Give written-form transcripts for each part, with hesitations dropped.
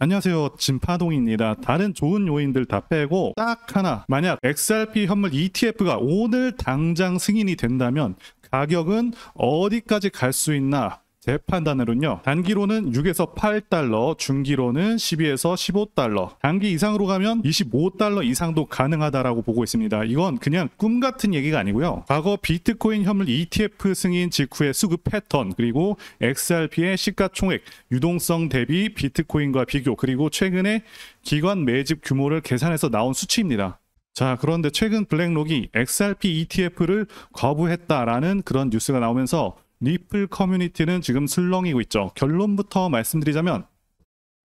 안녕하세요. 진파동입니다. 다른 좋은 요인들 다 빼고 딱 하나, 만약 XRP 현물 ETF가 오늘 당장 승인이 된다면 가격은 어디까지 갈 수 있나? 제 판단으로는요, 단기로는 6에서 8달러, 중기로는 12에서 15달러, 단기 이상으로 가면 25달러 이상도 가능하다라고 보고 있습니다. 이건 그냥 꿈 같은 얘기가 아니고요, 과거 비트코인 현물 ETF 승인 직후의 수급 패턴, 그리고 XRP의 시가총액, 유동성 대비 비트코인과 비교, 그리고 최근에 기관 매집 규모를 계산해서 나온 수치입니다. 자, 그런데 최근 블랙록이 XRP ETF를 거부했다라는 그런 뉴스가 나오면서 리플 커뮤니티는 지금 술렁이고 있죠. 결론부터 말씀드리자면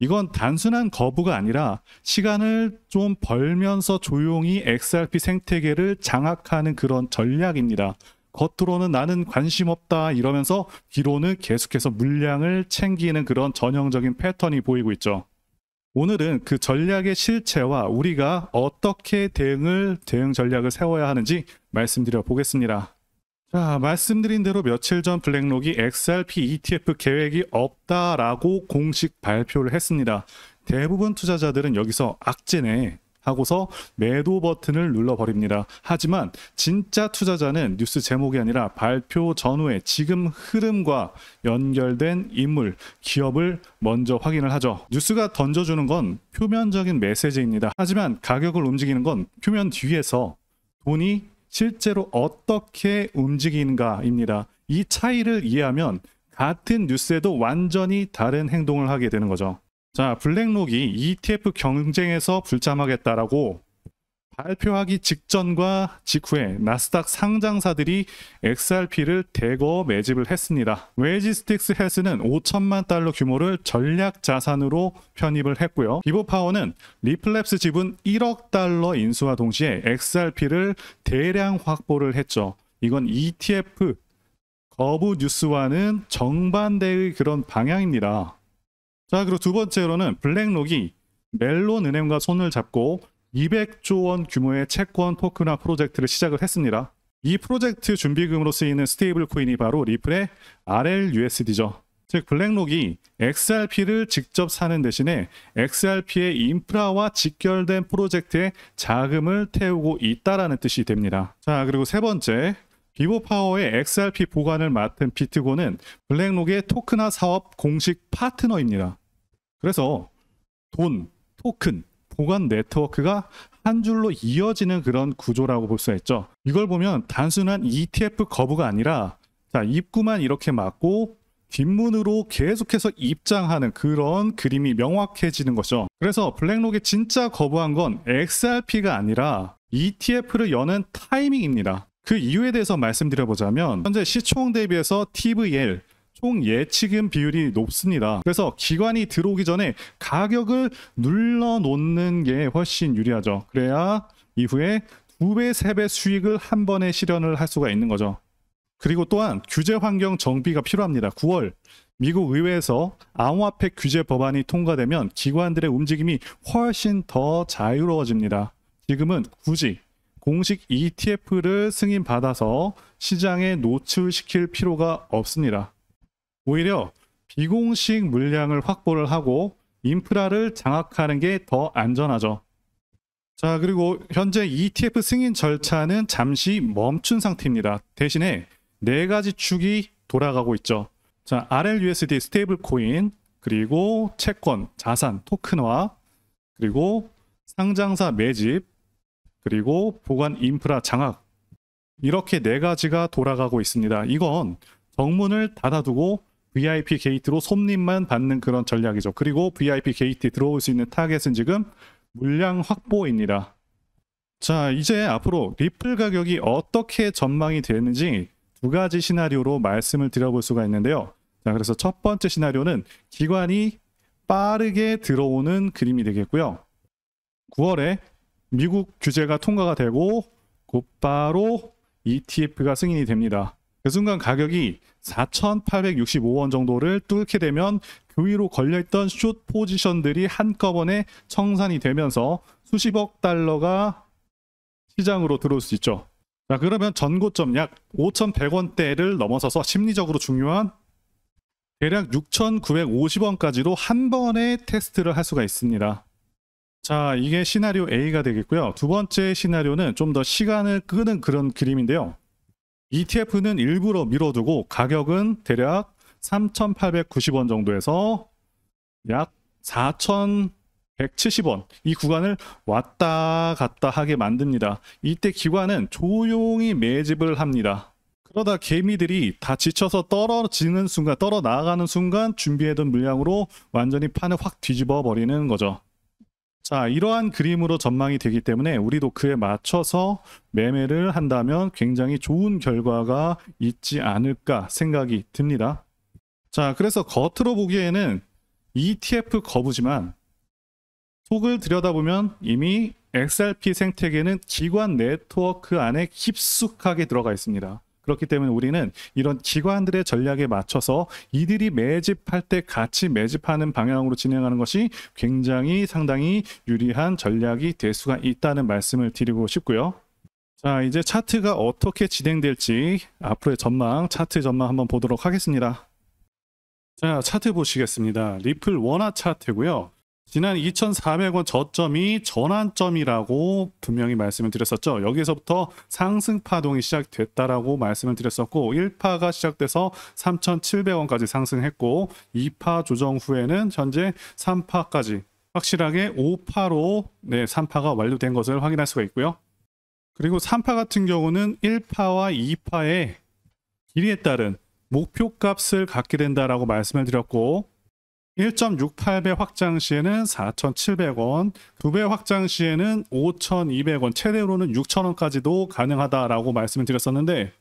이건 단순한 거부가 아니라 시간을 좀 벌면서 조용히 XRP 생태계를 장악하는 그런 전략입니다. 겉으로는 나는 관심 없다 이러면서 뒤로는 계속해서 물량을 챙기는 그런 전형적인 패턴이 보이고 있죠. 오늘은 그 전략의 실체와 우리가 어떻게 대응 전략을 세워야 하는지 말씀드려 보겠습니다. 자, 말씀드린 대로 며칠 전 블랙록이 XRP ETF 계획이 없다라고 공식 발표를 했습니다. 대부분 투자자들은 여기서 악재네 하고서 매도 버튼을 눌러버립니다. 하지만 진짜 투자자는 뉴스 제목이 아니라 발표 전후에 지금 흐름과 연결된 인물, 기업을 먼저 확인을 하죠. 뉴스가 던져주는 건 표면적인 메시지입니다. 하지만 가격을 움직이는 건 표면 뒤에서 돈이 실제로 어떻게 움직이는가입니다. 이 차이를 이해하면 같은 뉴스에도 완전히 다른 행동을 하게 되는 거죠. 자, 블랙록이 ETF 경쟁에서 불참하겠다라고 발표하기 직전과 직후에 나스닥 상장사들이 XRP를 대거 매집을 했습니다. 웨지스틱스 헬스는 5천만 달러 규모를 전략 자산으로 편입을 했고요. 비보파워는 리플랩스 지분 1억 달러 인수와 동시에 XRP를 대량 확보를 했죠. 이건 ETF 거부 뉴스와는 정반대의 그런 방향입니다. 자, 그리고 두 번째로는 블랙록이 멜론 은행과 손을 잡고 200조 원 규모의 채권 토큰화 프로젝트를 시작을 했습니다. 이 프로젝트 준비금으로 쓰이는 스테이블 코인이 바로 리플의 RLUSD죠. 즉 블랙록이 XRP를 직접 사는 대신에 XRP의 인프라와 직결된 프로젝트에 자금을 태우고 있다라는 뜻이 됩니다. 자, 그리고 세 번째, 비보파워의 XRP 보관을 맡은 비트고는 블랙록의 토큰화 사업 공식 파트너입니다. 그래서 돈, 토큰, 보관 네트워크가 한 줄로 이어지는 그런 구조라고 볼 수 있죠. 이걸 보면 단순한 ETF 거부가 아니라 자, 입구만 이렇게 막고 뒷문으로 계속해서 입장하는 그런 그림이 명확해지는 거죠. 그래서 블랙록이 진짜 거부한 건 XRP가 아니라 ETF를 여는 타이밍입니다. 그 이유에 대해서 말씀드려보자면 현재 시총 대비해서 TVL 총 예치금 비율이 높습니다. 그래서 기관이 들어오기 전에 가격을 눌러놓는 게 훨씬 유리하죠. 그래야 이후에 2배, 3배 수익을 한 번에 실현을 할 수가 있는 거죠. 그리고 또한 규제 환경 정비가 필요합니다. 9월 미국 의회에서 암호화폐 규제 법안이 통과되면 기관들의 움직임이 훨씬 더 자유로워집니다. 지금은 굳이 공식 ETF를 승인받아서 시장에 노출시킬 필요가 없습니다. 오히려 비공식 물량을 확보를 하고 인프라를 장악하는 게 더 안전하죠. 자, 그리고 현재 ETF 승인 절차는 잠시 멈춘 상태입니다. 대신에 4가지 축이 돌아가고 있죠. 자, RLUSD 스테이블 코인, 그리고 채권, 자산, 토큰화, 그리고 상장사 매집, 그리고 보관 인프라 장악, 이렇게 4가지가 돌아가고 있습니다. 이건 정문을 닫아두고 VIP 게이트로 손님만 받는 그런 전략이죠. 그리고 VIP 게이트에 들어올 수 있는 타겟은 지금 물량 확보입니다. 자, 이제 앞으로 리플 가격이 어떻게 전망이 되는지 2가지 시나리오로 말씀을 드려볼 수가 있는데요. 자, 그래서 첫 번째 시나리오는 기관이 빠르게 들어오는 그림이 되겠고요. 9월에 미국 규제가 통과가 되고 곧바로 ETF가 승인이 됩니다. 그 순간 가격이 4,865원 정도를 뚫게 되면 그 위로 걸려있던 숏 포지션들이 한꺼번에 청산이 되면서 수십억 달러가 시장으로 들어올 수 있죠. 자, 그러면 전고점 약 5,100원대를 넘어서서 심리적으로 중요한 대략 6,950원까지도 한 번에 테스트를 할 수가 있습니다. 자, 이게 시나리오 A가 되겠고요. 두 번째 시나리오는 좀 더 시간을 끄는 그런 그림인데요. ETF는 일부러 밀어두고 가격은 대략 3,890원 정도에서 약 4,170원 이 구간을 왔다 갔다 하게 만듭니다. 이때 기관은 조용히 매집을 합니다. 그러다 개미들이 다 지쳐서 떨어지는 순간, 떨어 나가는 순간 준비해둔 물량으로 완전히 판을 확 뒤집어 버리는 거죠. 자, 이러한 그림으로 전망이 되기 때문에 우리도 그에 맞춰서 매매를 한다면 굉장히 좋은 결과가 있지 않을까 생각이 듭니다. 자, 그래서 겉으로 보기에는 ETF 거부지만 속을 들여다보면 이미 XRP 생태계는 기관 네트워크 안에 깊숙하게 들어가 있습니다. 그렇기 때문에 우리는 이런 기관들의 전략에 맞춰서 이들이 매집할 때 같이 매집하는 방향으로 진행하는 것이 굉장히 상당히 유리한 전략이 될 수가 있다는 말씀을 드리고 싶고요. 자, 이제 차트가 어떻게 진행될지 앞으로의 전망, 차트 전망 한번 보도록 하겠습니다. 자, 차트 보시겠습니다. 리플 원화 차트고요. 지난 2,400원 저점이 전환점이라고 분명히 말씀을 드렸었죠. 여기서부터 상승 파동이 시작됐다라고 말씀을 드렸었고 1파가 시작돼서 3,700원까지 상승했고 2파 조정 후에는 현재 3파까지 확실하게 5파로 3파가 완료된 것을 확인할 수가 있고요. 그리고 3파 같은 경우는 1파와 2파의 길이에 따른 목표값을 갖게 된다라고 말씀을 드렸고 1.68배 확장 시에는 4,700원, 2배 확장 시에는 5,200원, 최대로는 6,000원까지도 가능하다라고 말씀을 드렸었는데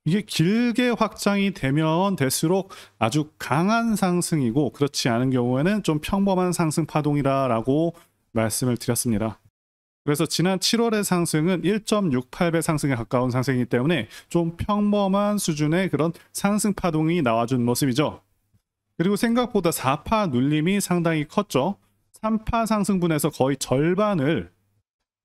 이게 길게 확장이 되면 될수록 아주 강한 상승이고 그렇지 않은 경우에는 좀 평범한 상승 파동이라고 말씀을 드렸습니다. 그래서 지난 7월의 상승은 1.68배 상승에 가까운 상승이기 때문에 좀 평범한 수준의 그런 상승 파동이 나와준 모습이죠. 그리고 생각보다 4파 눌림이 상당히 컸죠. 3파 상승분에서 거의 절반을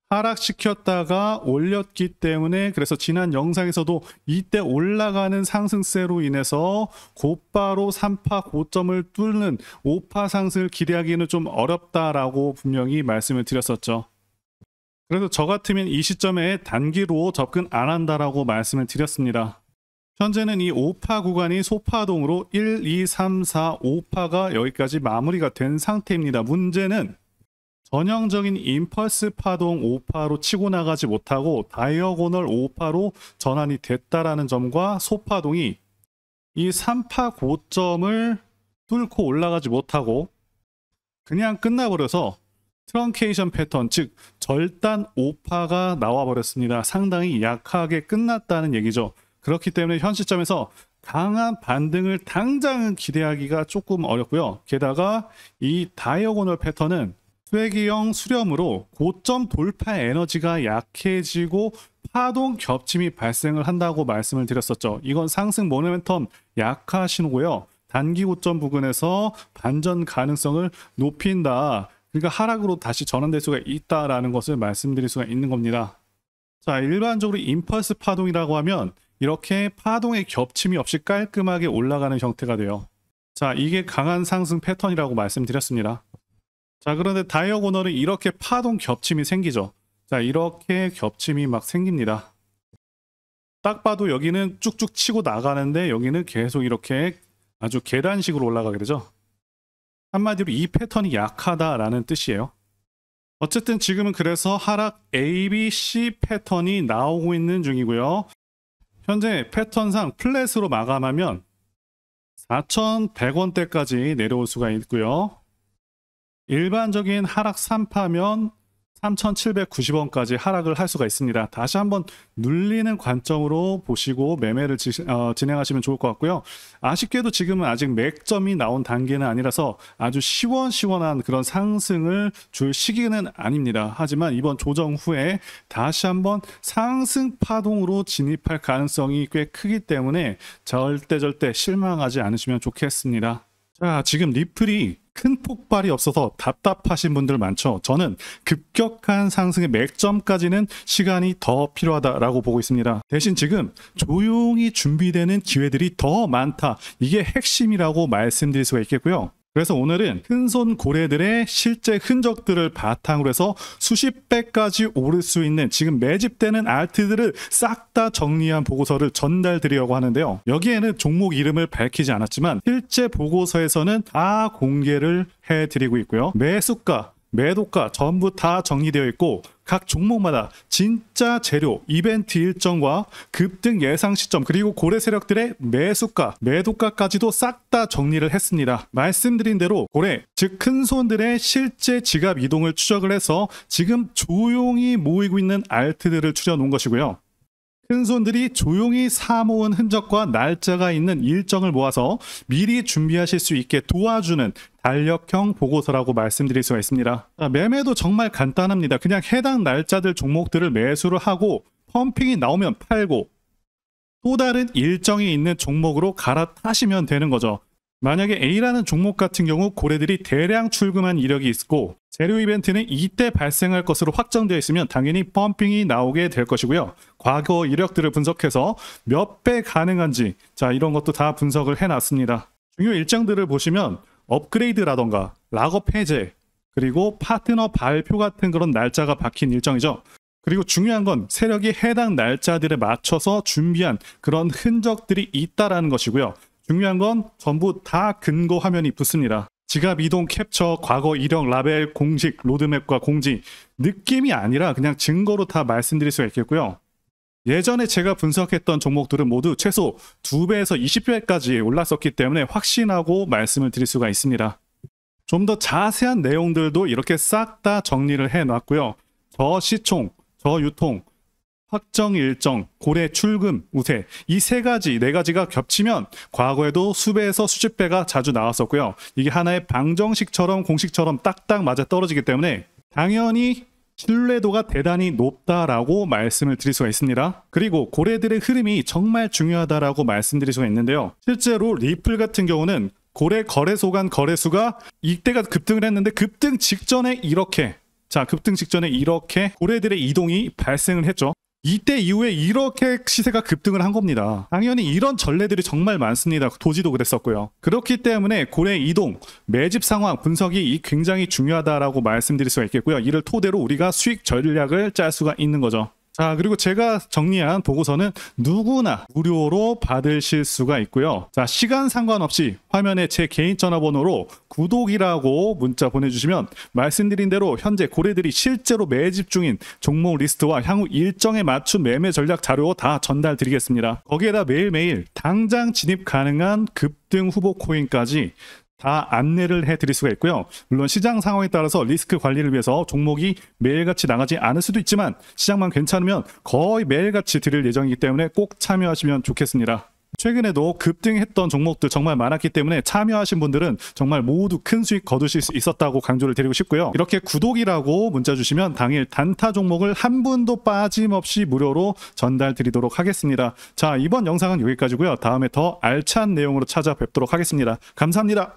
하락시켰다가 올렸기 때문에 그래서 지난 영상에서도 이때 올라가는 상승세로 인해서 곧바로 3파 고점을 뚫는 5파 상승을 기대하기는 좀 어렵다라고 분명히 말씀을 드렸었죠. 그래서 저 같으면 이 시점에 단기로 접근 안 한다라고 말씀을 드렸습니다. 현재는 이 5파 구간이 소파동으로 1, 2, 3, 4, 5파가 여기까지 마무리가 된 상태입니다. 문제는 전형적인 임펄스 파동 5파로 치고 나가지 못하고 다이어고널 5파로 전환이 됐다라는 점과 소파동이 이 3파 고점을 뚫고 올라가지 못하고 그냥 끝나버려서 트렁케이션 패턴, 즉 절단 5파가 나와버렸습니다. 상당히 약하게 끝났다는 얘기죠. 그렇기 때문에 현 시점에서 강한 반등을 당장은 기대하기가 조금 어렵고요. 게다가 이 다이어고널 패턴은 쐐기형 수렴으로 고점 돌파 에너지가 약해지고 파동 겹침이 발생을 한다고 말씀을 드렸었죠. 이건 상승 모멘텀 약화 신호고요. 단기 고점 부근에서 반전 가능성을 높인다. 그러니까 하락으로 다시 전환될 수가 있다라는 것을 말씀드릴 수가 있는 겁니다. 자, 일반적으로 임펄스 파동이라고 하면 이렇게 파동의 겹침이 없이 깔끔하게 올라가는 형태가 돼요. 자, 이게 강한 상승 패턴이라고 말씀드렸습니다. 자, 그런데 다이어고널은 이렇게 파동 겹침이 생기죠. 자, 이렇게 겹침이 막 생깁니다. 딱 봐도 여기는 쭉쭉 치고 나가는데 여기는 계속 이렇게 아주 계단식으로 올라가게 되죠. 한마디로 이 패턴이 약하다라는 뜻이에요. 어쨌든 지금은 그래서 하락 A, B, C 패턴이 나오고 있는 중이고요. 현재 패턴상 플랫으로 마감하면 4,100원대까지 내려올 수가 있고요. 일반적인 하락 3파면 3,790원까지 하락을 할 수가 있습니다. 다시 한번 눌리는 관점으로 보시고 매매를 진행하시면 좋을 것 같고요. 아쉽게도 지금은 아직 맥점이 나온 단계는 아니라서 아주 시원시원한 그런 상승을 줄 시기는 아닙니다. 하지만 이번 조정 후에 다시 한번 상승 파동으로 진입할 가능성이 꽤 크기 때문에 절대 실망하지 않으시면 좋겠습니다. 자, 지금 리플이 큰 폭발이 없어서 답답하신 분들 많죠. 저는 급격한 상승의 맥점까지는 시간이 더 필요하다라고 보고 있습니다. 대신 지금 조용히 준비되는 기회들이 더 많다. 이게 핵심이라고 말씀드릴 수가 있겠고요. 그래서 오늘은 큰손 고래들의 실제 흔적들을 바탕으로 해서 수십 배까지 오를 수 있는 지금 매집되는 알트들을 싹 다 정리한 보고서를 전달드리려고 하는데요. 여기에는 종목 이름을 밝히지 않았지만 실제 보고서에서는 다 공개를 해드리고 있고요. 매수가, 매도가 전부 다 정리되어 있고 각 종목마다 진짜 재료, 이벤트 일정과 급등 예상 시점 그리고 고래 세력들의 매수가, 매도가까지도 싹 다 정리를 했습니다. 말씀드린 대로 고래, 즉 큰손들의 실제 지갑 이동을 추적을 해서 지금 조용히 모이고 있는 알트들을 추려놓은 것이고요. 큰손들이 조용히 사모은 흔적과 날짜가 있는 일정을 모아서 미리 준비하실 수 있게 도와주는 달력형 보고서라고 말씀드릴 수가 있습니다. 매매도 정말 간단합니다. 그냥 해당 날짜들 종목들을 매수를 하고 펌핑이 나오면 팔고 또 다른 일정이 있는 종목으로 갈아타시면 되는 거죠. 만약에 A라는 종목 같은 경우 고래들이 대량 출금한 이력이 있고 재료 이벤트는 이때 발생할 것으로 확정되어 있으면 당연히 펌핑이 나오게 될 것이고요. 과거 이력들을 분석해서 몇 배 가능한지 자 이런 것도 다 분석을 해놨습니다. 중요 일정들을 보시면 업그레이드라던가 락업 해제 그리고 파트너 발표 같은 그런 날짜가 박힌 일정이죠. 그리고 중요한 건 세력이 해당 날짜들에 맞춰서 준비한 그런 흔적들이 있다라는 것이고요. 중요한 건 전부 다 근거 화면이 붙습니다. 지갑 이동 캡처, 과거 이력, 라벨, 공식, 로드맵과 공지 느낌이 아니라 그냥 증거로 다 말씀드릴 수가 있겠고요. 예전에 제가 분석했던 종목들은 모두 최소 2배에서 20배까지 올랐었기 때문에 확신하고 말씀을 드릴 수가 있습니다. 좀 더 자세한 내용들도 이렇게 싹 다 정리를 해놨고요. 저시총, 저유통, 확정 일정, 고래 출금, 우세 이 세 가지, 네 가지가 겹치면 과거에도 수배에서 수십 배가 자주 나왔었고요. 이게 하나의 방정식처럼 공식처럼 딱딱 맞아 떨어지기 때문에 당연히 신뢰도가 대단히 높다라고 말씀을 드릴 수가 있습니다. 그리고 고래들의 흐름이 정말 중요하다라고 말씀드릴 수가 있는데요. 실제로 리플 같은 경우는 고래 거래소 간 거래수가 이때가 급등을 했는데 급등 직전에 이렇게 급등 직전에 이렇게 고래들의 이동이 발생을 했죠. 이때 이후에 이렇게 시세가 급등을 한 겁니다. 당연히 이런 전례들이 정말 많습니다. 도지도 그랬었고요. 그렇기 때문에 고래 이동, 매집 상황 분석이 굉장히 중요하다라고 말씀드릴 수가 있겠고요. 이를 토대로 우리가 수익 전략을 짤 수가 있는 거죠. 자, 그리고 제가 정리한 보고서는 누구나 무료로 받으실 수가 있고요. 자, 시간 상관없이 화면에 제 개인 전화번호로 구독이라고 문자 보내주시면 말씀드린 대로 현재 고래들이 실제로 매집 중인 종목 리스트와 향후 일정에 맞춘 매매 전략 자료 다 전달드리겠습니다. 거기에다 매일매일 당장 진입 가능한 급등 후보 코인까지 다 안내를 해드릴 수가 있고요. 물론 시장 상황에 따라서 리스크 관리를 위해서 종목이 매일같이 나가지 않을 수도 있지만 시장만 괜찮으면 거의 매일같이 드릴 예정이기 때문에 꼭 참여하시면 좋겠습니다. 최근에도 급등했던 종목들 정말 많았기 때문에 참여하신 분들은 정말 모두 큰 수익 거두실 수 있었다고 강조를 드리고 싶고요. 이렇게 구독이라고 문자 주시면 당일 단타 종목을 한 분도 빠짐없이 무료로 전달 드리도록 하겠습니다. 자, 이번 영상은 여기까지고요. 다음에 더 알찬 내용으로 찾아뵙도록 하겠습니다. 감사합니다.